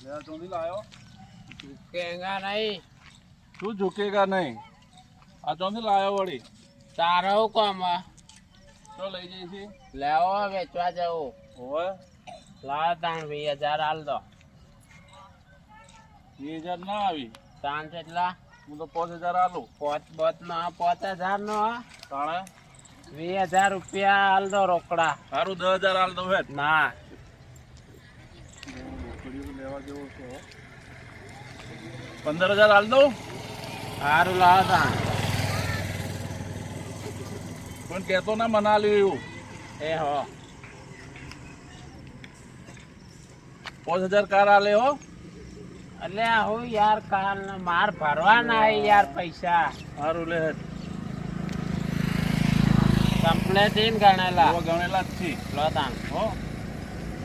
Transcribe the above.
ચોથી લાયો ઝુકેગા નહીં. તું ઝુકેગા નહીં. આ ચોથી લાયો વળી તારો કોમ તો લઈ જઈ છે લેવો વેચવા જવું. હોય લાવ તાણ 20,000 હાલ દો. 20,000 ના આવી. તાણ કેટલા? હું તો 5,000 આલું. 5,000 નો તાણે 20,000 રૂપિયા હાલ દો રોકડા. સારું 10,000 આલ દઉં હેઠ. ના લેવા જેવો છે 15,000 આલ દઉં. સારું લાવો તાણ. પણ કહેતો ના મના લ્યું એવું. એ હો 5,000 કાર આલે હો. એટલે હું યાર કાલ માર ભરવાના યાર પૈસા સારું લે હેઠ. કમ્પ્લેટ ગણેલા ગણેલા જ છે લો તાણ. હો